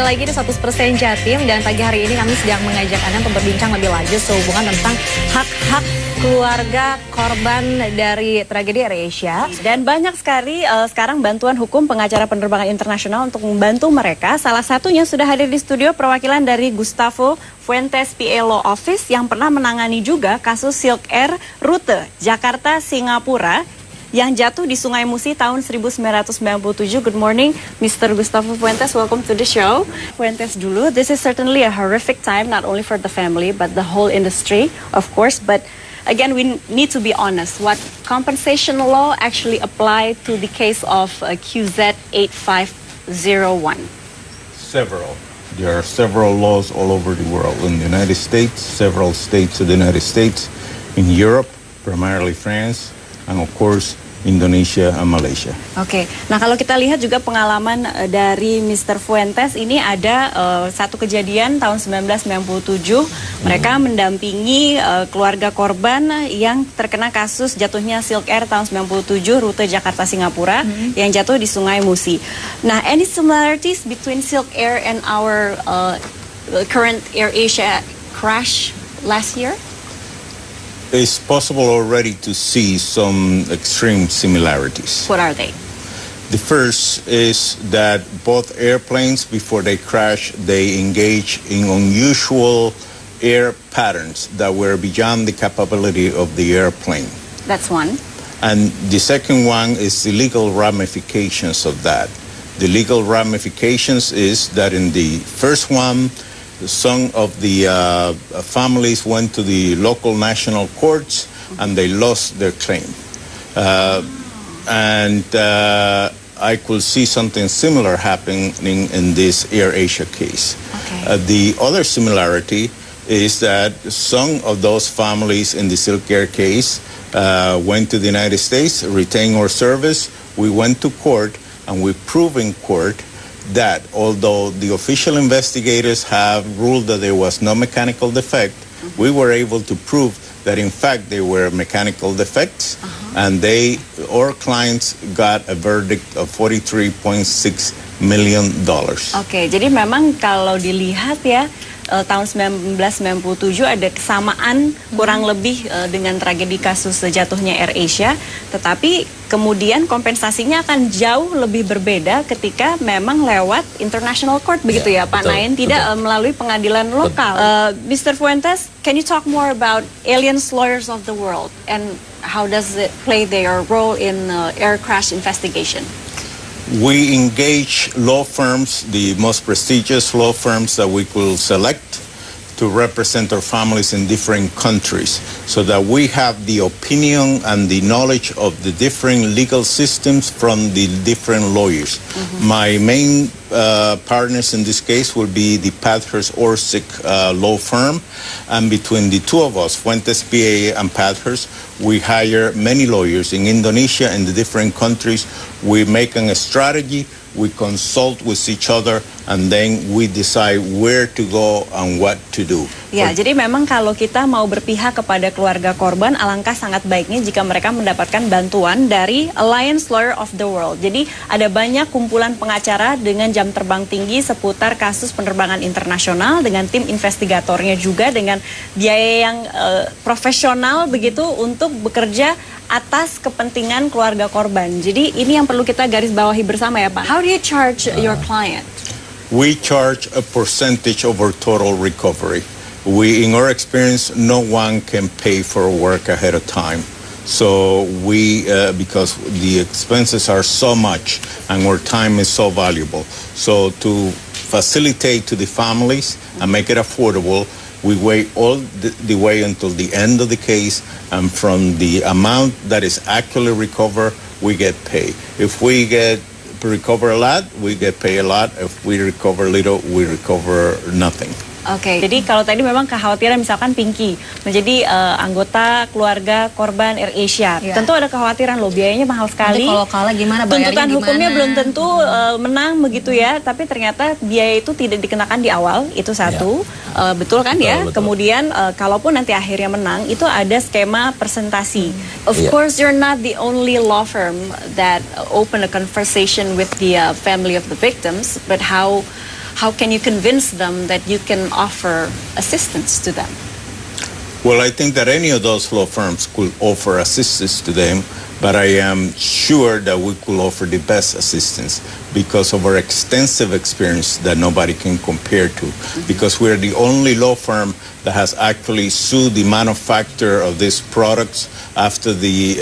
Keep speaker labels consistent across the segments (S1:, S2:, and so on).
S1: lagi di 100% Jatim dan pagi hari ini kami sedang mengajak Anda untuk berbincang lebih lanjut sehubungan tentang hak-hak keluarga korban dari tragedi AirAsia.
S2: Dan banyak sekali sekarang bantuan hukum pengacara penerbangan internasional untuk membantu mereka. Salah satunya sudah hadir di studio perwakilan dari Gustavo Fuentes PA Law Office yang pernah menangani juga kasus Silk Air rute Jakarta-Singapura yang jatuh di Sungai Musi tahun 1997. Good morning, Mr. Gustavo Fuentes. Welcome to the show. Fuentes dulu, this is certainly a horrific time, not only for the family, but the whole industry, of course. But again, we need to be honest. What compensation law actually applied to the case of QZ 8501?
S3: Several. There are several laws all over the world. In the United States, several states of the United States, in Europe, primarily France, and of course Indonesia and Malaysia.
S2: Oke, nah kalau kita lihat juga pengalaman dari Mr. Fuentes ini ada satu kejadian tahun 1997 mereka mendampingi keluarga korban yang terkena kasus jatuhnya Silk Air tahun 97 rute Jakarta-Singapura yang jatuh di Sungai Musi. Nah, any similarities between Silk Air and our current AirAsia crash last year?
S3: It's possible already to see some extreme similarities.
S2: What are they?
S3: The first is that both airplanes, before they crash, they engage in unusual air patterns that were beyond the capability of the airplane.
S2: That's one.
S3: And the second one is the legal ramifications of that. The legal ramifications is that in the first one, some of the families went to the local national courts and they lost their claim. I could see something similar happening in this AirAsia case.
S2: Okay.
S3: The other similarity is that some of those families in the Silk Air case went to the United States, retained our service. We went to court and we proved in court that although the official investigators have ruled that there was no mechanical defect, we were able to prove that in fact there were mechanical defects, and our clients got a verdict of $43.6 million.
S2: Oke, jadi memang kalau dilihat ya tahun 1997 ada kesamaan kurang lebih dengan tragedi kasus jatuhnya AirAsia, tetapi kemudian kompensasinya akan jauh lebih berbeda ketika memang lewat international court, begitu ya Pak Nain, tidak melalui pengadilan lokal. Mr. Fuentes, can you talk more about aliens lawyers of the world and how does it play their role in air crash investigation?
S3: We engage law firms, the most prestigious law firms that we could select to represent our families in different countries so that we have the opinion and the knowledge of the different legal systems from the different lawyers. My main partners in this case will be the Pathurst Orsic law firm, and between the two of us, Fuentes PA and Pathurst, we hire many lawyers in Indonesia and the different countries. We make a strategy, we consult with each other, and then we decide where to go and what to do.
S2: Ya, jadi memang kalau kita mau berpihak kepada keluarga korban, alangkah sangat baiknya jika mereka mendapatkan bantuan dari Alliance Lawyer of the World. Jadi ada banyak kumpulan pengacara dengan jam terbang tinggi seputar kasus penerbangan internasional, dengan tim investigatornya juga dengan biaya yang profesional begitu untuk bekerja atas kepentingan keluarga korban. Jadi ini yang perlu kita garis bawahi bersama ya Pak. How do you charge your client?
S3: We charge a percentage of our total recovery. In our experience, no one can pay for work ahead of time. So because the expenses are so much and our time is so valuable. So to facilitate to the families and make it affordable, we wait all the way until the end of the case, and from the amount that is actually recovered, we get paid. If we recover a lot, we get paid a lot. If we recover little, we recover nothing.
S2: Oke, jadi kalau tadi memang kekhawatiran misalkan Pinky menjadi anggota keluarga korban AirAsia, tentu ada kekhawatiran loh, biayanya mahal sekali.
S1: Nanti kalau kalah gimana, bayarnya
S2: tuntutan
S1: gimana?
S2: Hukumnya belum tentu menang begitu ya, tapi ternyata biaya itu tidak dikenakan di awal, itu satu. Betul kan ya?
S4: Betul.
S2: Kemudian kalaupun nanti akhirnya menang, itu ada skema presentasi. Of course, you're not the only law firm that open a conversation with the family of the victims, but how how can you convince them that you can offer assistance to them?
S3: Well, I think that any of those law firms could offer assistance to them, but I am sure that we could offer the best assistance because of our extensive experience that nobody can compare to. Because we're the only law firm that has actually sued the manufacturer of these products after the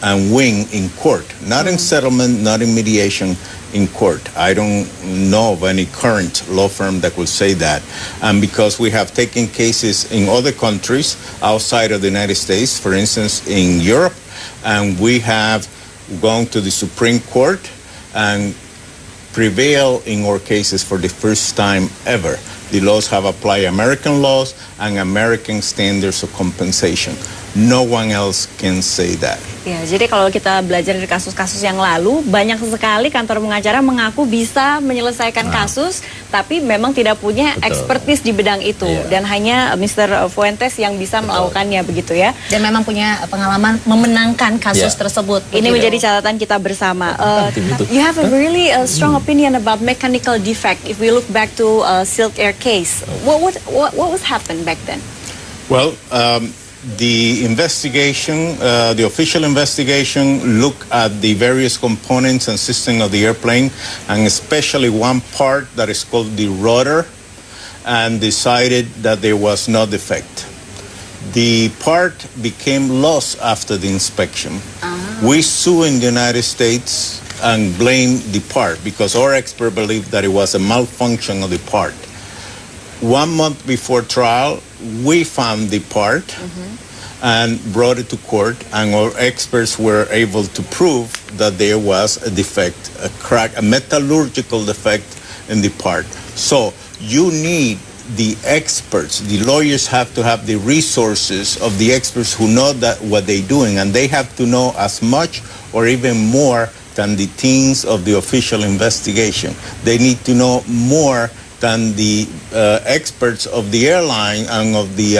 S3: and win in court, not in settlement, not in mediation, in court. I don't know of any current law firm that will say that. And because we have taken cases in other countries outside of the United States, for instance, in Europe, and we have gone to the Supreme Court and prevail in our cases for the first time ever. The laws have applied American laws and American standards of compensation. No one else can say that.
S2: Ya, jadi kalau kita belajar dari kasus-kasus yang lalu, banyak sekali kantor pengacara mengaku bisa menyelesaikan kasus, tapi memang tidak punya expertise di bidang itu. Dan hanya Mr. Fuentes yang bisa melakukannya, begitu ya.
S1: Dan memang punya pengalaman memenangkan kasus tersebut.
S2: Ini menjadi catatan kita bersama. You have a really strong opinion about mechanical defect. If we look back to Silk Air case, what was happened back then?
S3: Well, the investigation, the official investigation, looked at the various components and system of the airplane, and especially one part that is called the rudder, and decided that there was no defect. The part became lost after the inspection. We sue in the United States and blame the part because our expert believed that it was a malfunction of the part. 1 month before trial, we found the part and brought it to court, and our experts were able to prove that there was a defect, a crack, a metallurgical defect in the part. So you need the experts. The lawyers have to have the resources of the experts who know that what they're doing, and they have to know as much or even more than the teams of the official investigation. They need to know more than the experts of the airline and of the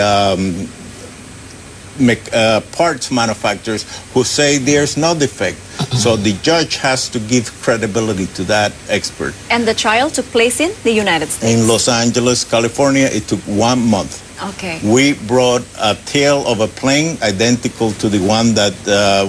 S3: parts manufacturers who say there's no defect. So the judge has to give credibility to that expert.
S2: And the trial took place in the United States?
S3: In Los Angeles, California, it took 1 month.
S2: Okay.
S3: We brought a tail of a plane identical to the one that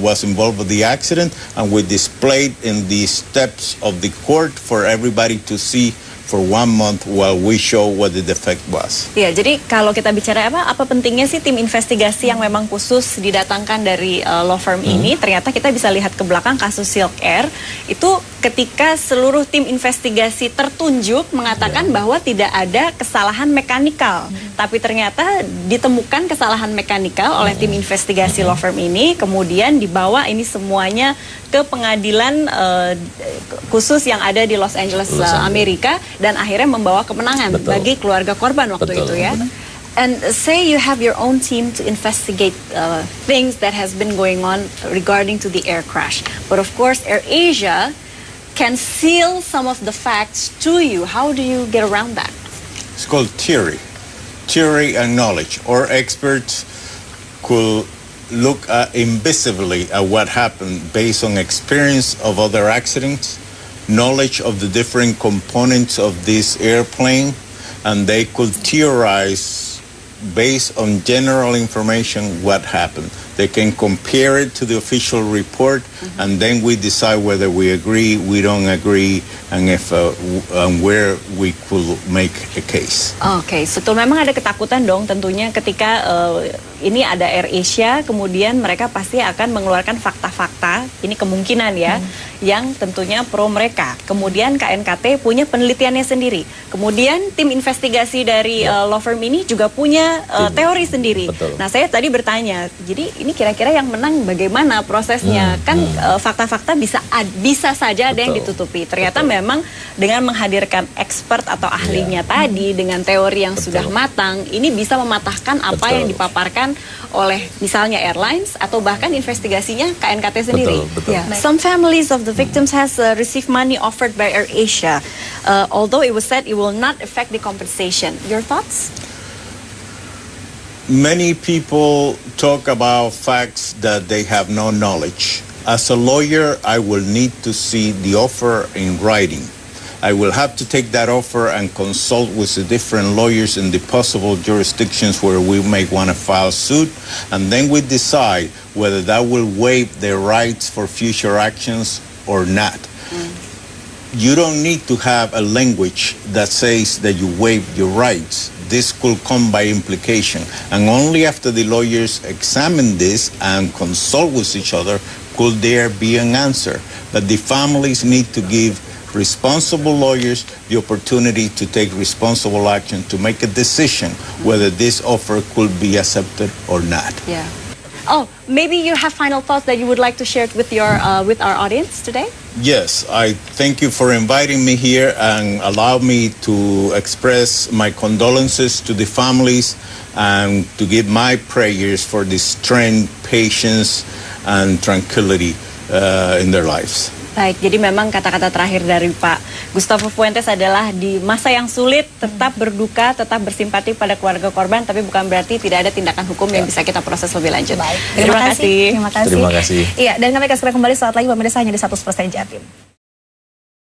S3: was involved with the accident, and we displayed in the steps of the court for everybody to see for 1 month while we show what the defect was.
S2: Ya, jadi kalau kita bicara apa pentingnya sih tim investigasi yang memang khusus didatangkan dari law firm ini, ternyata kita bisa lihat ke belakang kasus Silk Air, itu ketika seluruh tim investigasi tertunjuk mengatakan bahwa tidak ada kesalahan mekanikal, tapi ternyata ditemukan kesalahan mekanikal oleh tim investigasi law firm ini, kemudian dibawa ini semuanya ke pengadilan khusus yang ada di Los Angeles, Amerika, dan akhirnya membawa kemenangan bagi keluarga korban waktu itu ya. And say you have your own team to investigate things that has been going on regarding to the air crash, but of course AirAsia can seal some of the facts to you. How do you get around that?
S3: It's called theory and knowledge. Our experts could look invisibly at what happened based on experience of other accidents, knowledge of the different components of this airplane, and they could theorize based on general information what happened. They can compare it to the official report, and then we decide whether we agree, we don't agree, and if where we could make a case.
S2: Oke, betul. Memang ada ketakutan dong tentunya ketika ini ada AirAsia, kemudian mereka pasti akan mengeluarkan fakta-fakta, ini kemungkinan ya, yang tentunya pro mereka. Kemudian KNKT punya penelitiannya sendiri. Kemudian tim investigasi dari law firm ini juga punya teori sendiri.
S4: Betul.
S2: Nah, saya tadi bertanya, jadi ini kira-kira yang menang bagaimana prosesnya? Kan fakta-fakta bisa saja ada yang ditutupi. Ternyata memang dengan menghadirkan expert atau ahlinya tadi dengan teori yang sudah matang, ini bisa mematahkan apa yang dipaparkan oleh misalnya airlines atau bahkan investigasinya KNKT sendiri. Some families of the victims has received money offered by AirAsia, although it was said it will not affect the compensation. Your thoughts?
S3: Many people talk about facts that they have no knowledge. As a lawyer, I will need to see the offer in writing. I will have to take that offer and consult with the different lawyers in the possible jurisdictions where we may want to file suit, and then we decide whether that will waive their rights for future actions or not. You don't need to have a language that says that you waive your rights. This could come by implication, and only after the lawyers examine this and consult with each other could there be an answer. But the families need to give responsible lawyers the opportunity to take responsible action to make a decision whether this offer could be accepted or not.
S2: Yeah. Oh, maybe you have final thoughts that you would like to share with our audience today?
S3: Yes, I thank you for inviting me here and allow me to express my condolences to the families and to give my prayers for the strength, patience, and tranquility in their lives.
S2: Baik, jadi memang kata-kata terakhir dari Pak Gustavo Fuentes adalah di masa yang sulit tetap berduka, tetap bersimpati pada keluarga korban, tapi bukan berarti tidak ada tindakan hukum yang bisa kita proses lebih lanjut.
S1: Baik,
S2: Terima kasih.
S1: Terima kasih.
S4: Terima kasih.
S1: Iya, dan kami akan segera kembali saat lagi pemirsa hanya di 100% Jatim.